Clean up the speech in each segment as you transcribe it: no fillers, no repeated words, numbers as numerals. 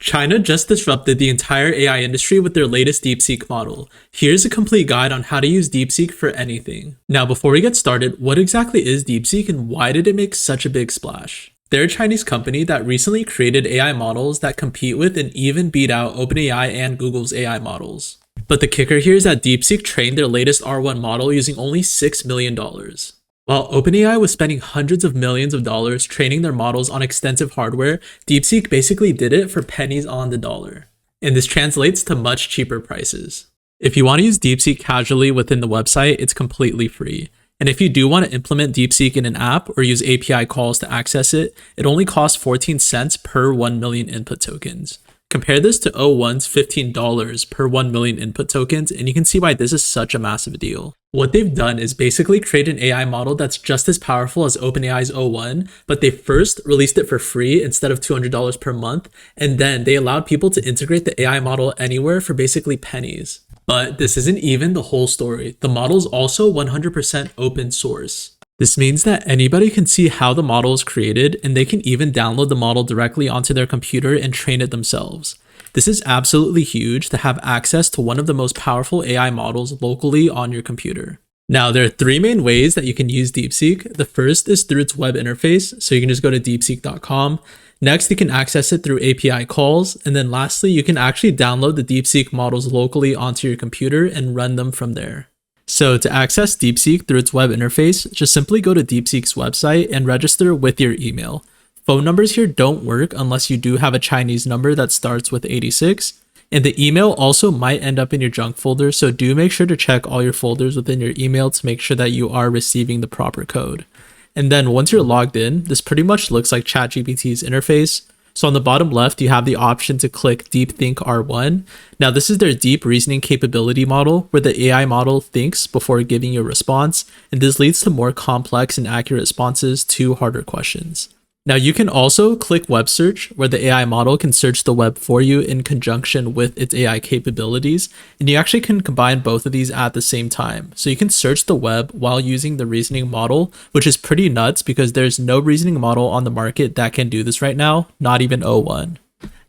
China just disrupted the entire AI industry with their latest DeepSeek model. Here's a complete guide on how to use DeepSeek for anything. Now, before we get started, what exactly is DeepSeek and why did it make such a big splash? They're a Chinese company that recently created AI models that compete with and even beat out OpenAI and Google's AI models. But the kicker here is that DeepSeek trained their latest R1 model using only $6 million. While OpenAI was spending hundreds of millions of dollars training their models on extensive hardware, DeepSeek basically did it for pennies on the dollar. And this translates to much cheaper prices. If you want to use DeepSeek casually within the website, it's completely free. And if you do want to implement DeepSeek in an app or use API calls to access it, it only costs 14 cents per 1 million input tokens. Compare this to O1's $15 per 1 million input tokens, and you can see why this is such a massive deal. What they've done is basically create an AI model that's just as powerful as OpenAI's O1, but they first released it for free instead of $200 per month, and then they allowed people to integrate the AI model anywhere for basically pennies. But this isn't even the whole story. The model is also 100% open source. This means that anybody can see how the model is created, and they can even download the model directly onto their computer and train it themselves. This is absolutely huge to have access to one of the most powerful AI models locally on your computer. Now, there are three main ways that you can use DeepSeek. The first is through its web interface, so you can just go to deepseek.com. Next, you can access it through API calls. And then lastly, you can actually download the DeepSeek models locally onto your computer and run them from there. So to access DeepSeek through its web interface, just simply go to DeepSeek's website and register with your email. Phone numbers here don't work unless you do have a Chinese number that starts with 86. And the email also might end up in your junk folder, so do make sure to check all your folders within your email to make sure that you are receiving the proper code. And then once you're logged in, this pretty much looks like ChatGPT's interface. So on the bottom left, you have the option to click DeepThink R1. Now this is their deep reasoning capability model where the AI model thinks before giving you a response. And this leads to more complex and accurate responses to harder questions. Now you can also click web search where the AI model can search the web for you in conjunction with its AI capabilities. And you actually can combine both of these at the same time. So you can search the web while using the reasoning model, which is pretty nuts because there's no reasoning model on the market that can do this right now, not even O1.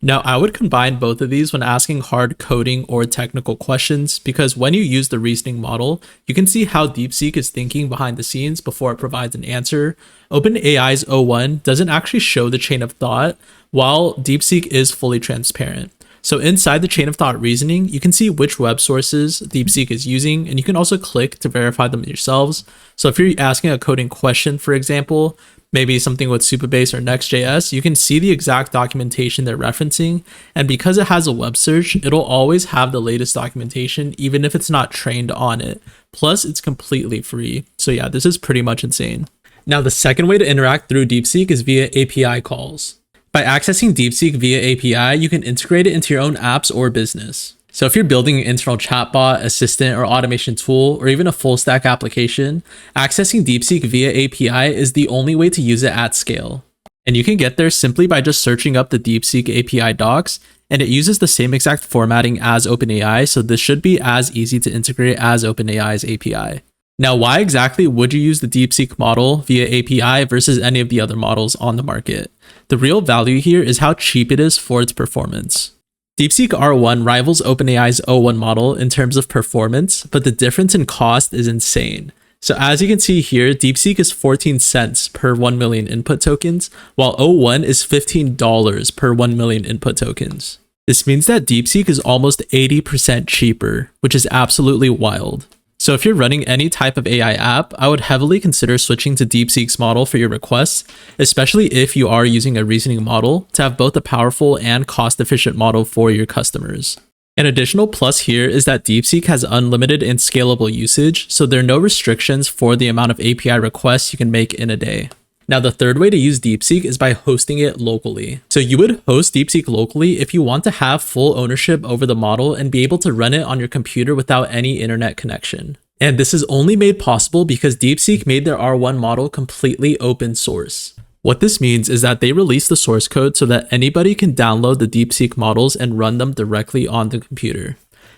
Now, I would combine both of these when asking hard coding or technical questions because when you use the reasoning model, you can see how DeepSeek is thinking behind the scenes before it provides an answer. OpenAI's O1 doesn't actually show the chain of thought, while DeepSeek is fully transparent. So inside the chain of thought reasoning, you can see which web sources DeepSeek is using, and you can also click to verify them yourselves. So if you're asking a coding question, for example, maybe something with Supabase or Next.js, you can see the exact documentation they're referencing. And because it has a web search, it'll always have the latest documentation, even if it's not trained on it. Plus, it's completely free. So yeah, this is pretty much insane. Now, the second way to interact through DeepSeek is via API calls. By accessing DeepSeek via API, you can integrate it into your own apps or business. So if you're building an internal chatbot, assistant, or automation tool, or even a full stack application, accessing DeepSeek via API is the only way to use it at scale. And you can get there simply by just searching up the DeepSeek API docs, and it uses the same exact formatting as OpenAI, so this should be as easy to integrate as OpenAI's API. Now, why exactly would you use the DeepSeek model via API versus any of the other models on the market? The real value here is how cheap it is for its performance. DeepSeek R1 rivals OpenAI's O1 model in terms of performance, but the difference in cost is insane. So as you can see here, DeepSeek is 14 cents per 1 million input tokens, while O1 is $15 per 1 million input tokens. This means that DeepSeek is almost 80% cheaper, which is absolutely wild. So if you're running any type of AI app, I would heavily consider switching to DeepSeek's model for your requests, especially if you are using a reasoning model to have both a powerful and cost-efficient model for your customers. An additional plus here is that DeepSeek has unlimited and scalable usage, so there are no restrictions for the amount of API requests you can make in a day. Now, the third way to use DeepSeek is by hosting it locally. So you would host DeepSeek locally if you want to have full ownership over the model and be able to run it on your computer without any internet connection. And this is only made possible because DeepSeek made their R1 model completely open source. What this means is that they release the source code so that anybody can download the DeepSeek models and run them directly on the computer.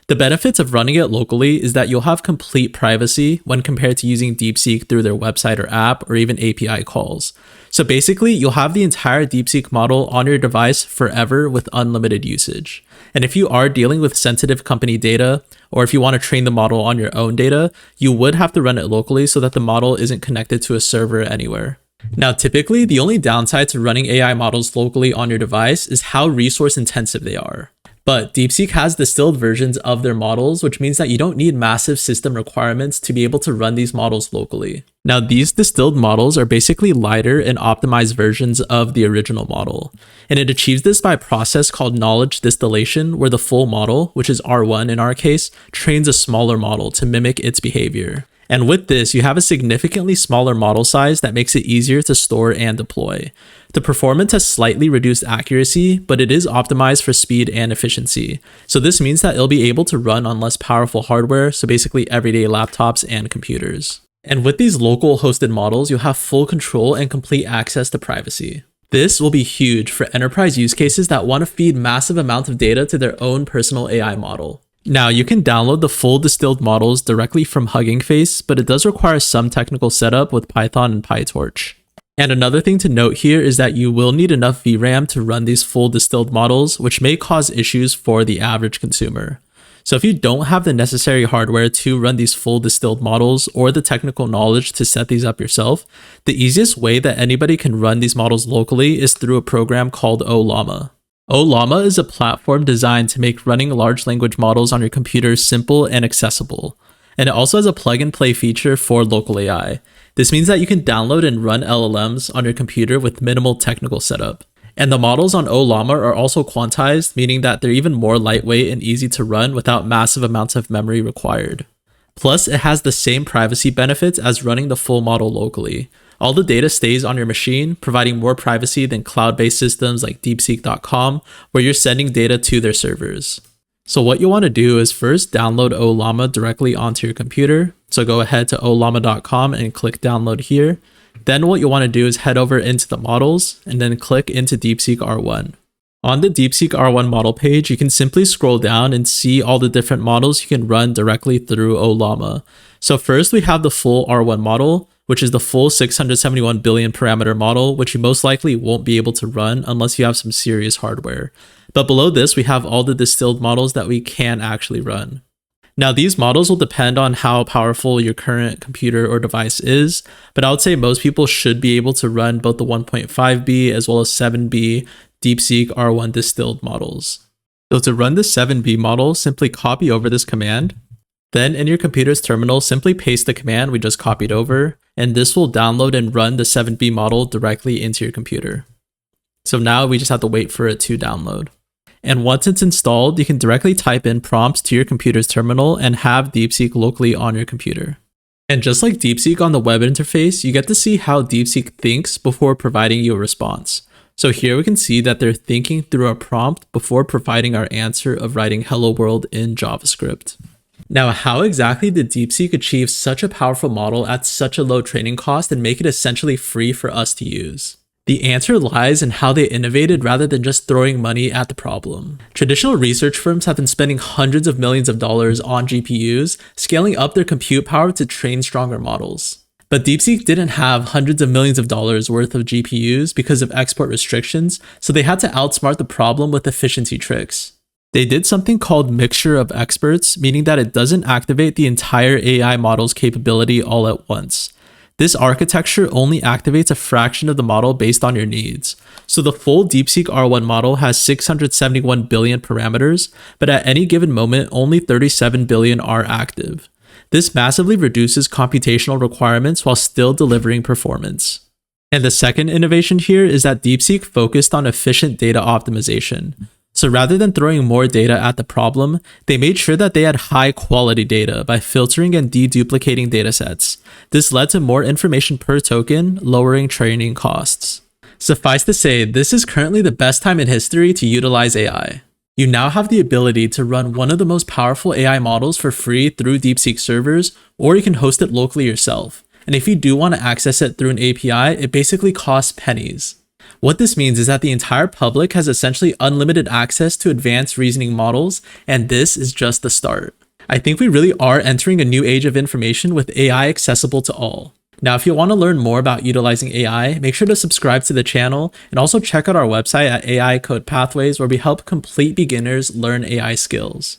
The benefits of running it locally is that you'll have complete privacy when compared to using DeepSeek through their website or app or even API calls. So basically, you'll have the entire DeepSeek model on your device forever with unlimited usage. And if you are dealing with sensitive company data, or if you want to train the model on your own data, you would have to run it locally so that the model isn't connected to a server anywhere. Now, typically, the only downside to running AI models locally on your device is how resource intensive they are. But DeepSeek has distilled versions of their models, which means that you don't need massive system requirements to be able to run these models locally. Now, these distilled models are basically lighter and optimized versions of the original model. And it achieves this by a process called knowledge distillation, where the full model, which is R1 in our case, trains a smaller model to mimic its behavior. And with this, you have a significantly smaller model size that makes it easier to store and deploy. The performance has slightly reduced accuracy, but it is optimized for speed and efficiency. So this means that it'll be able to run on less powerful hardware, so basically everyday laptops and computers. And with these local hosted models, you'll have full control and complete access to privacy. This will be huge for enterprise use cases that want to feed massive amounts of data to their own personal AI model. Now, you can download the full distilled models directly from Hugging Face, but it does require some technical setup with Python and PyTorch. And another thing to note here is that you will need enough VRAM to run these full distilled models, which may cause issues for the average consumer. So if you don't have the necessary hardware to run these full distilled models or the technical knowledge to set these up yourself, the easiest way that anybody can run these models locally is through a program called Ollama. Ollama is a platform designed to make running large language models on your computer simple and accessible. And it also has a plug-and-play feature for local AI. This means that you can download and run LLMs on your computer with minimal technical setup. And the models on Ollama are also quantized, meaning that they're even more lightweight and easy to run without massive amounts of memory required. Plus, it has the same privacy benefits as running the full model locally. All the data stays on your machine, providing more privacy than cloud-based systems like DeepSeek.com, where you're sending data to their servers. So what you want to do is first download Ollama directly onto your computer. So go ahead to ollama.com and click download here. Then what you want to do is head over into the models and then click into DeepSeek R1. On the DeepSeek R1 model page, you can simply scroll down and see all the different models you can run directly through Ollama. So first we have the full R1 model, which is the full 671 billion parameter model, which you most likely won't be able to run unless you have some serious hardware. But below this, we have all the distilled models that we can actually run. Now, these models will depend on how powerful your current computer or device is, but I would say most people should be able to run both the 1.5B as well as 7B DeepSeek R1 distilled models. So to run the 7B model, simply copy over this command. Then in your computer's terminal, simply paste the command we just copied over, and this will download and run the 7B model directly into your computer. So now we just have to wait for it to download. And once it's installed, you can directly type in prompts to your computer's terminal and have DeepSeek locally on your computer. And just like DeepSeek on the web interface, you get to see how DeepSeek thinks before providing you a response. So here we can see that they're thinking through a prompt before providing our answer of writing hello world in JavaScript. Now, how exactly did DeepSeek achieve such a powerful model at such a low training cost and make it essentially free for us to use? The answer lies in how they innovated rather than just throwing money at the problem. Traditional research firms have been spending hundreds of millions of dollars on GPUs, scaling up their compute power to train stronger models. But DeepSeek didn't have hundreds of millions of dollars worth of GPUs because of export restrictions, so they had to outsmart the problem with efficiency tricks. They did something called mixture of experts, meaning that it doesn't activate the entire AI model's capability all at once. This architecture only activates a fraction of the model based on your needs. So the full DeepSeek R1 model has 671 billion parameters, but at any given moment, only 37 billion are active. This massively reduces computational requirements while still delivering performance. And the second innovation here is that DeepSeek focused on efficient data optimization. So rather than throwing more data at the problem, they made sure that they had high quality data by filtering and deduplicating datasets. This led to more information per token, lowering training costs. Suffice to say, this is currently the best time in history to utilize AI. You now have the ability to run one of the most powerful AI models for free through DeepSeek servers, or you can host it locally yourself. And if you do want to access it through an API, it basically costs pennies. What this means is that the entire public has essentially unlimited access to advanced reasoning models, and this is just the start. I think we really are entering a new age of information with AI accessible to all. Now, if you want to learn more about utilizing AI, make sure to subscribe to the channel and also check out our website at AI Code Pathways, where we help complete beginners learn AI skills.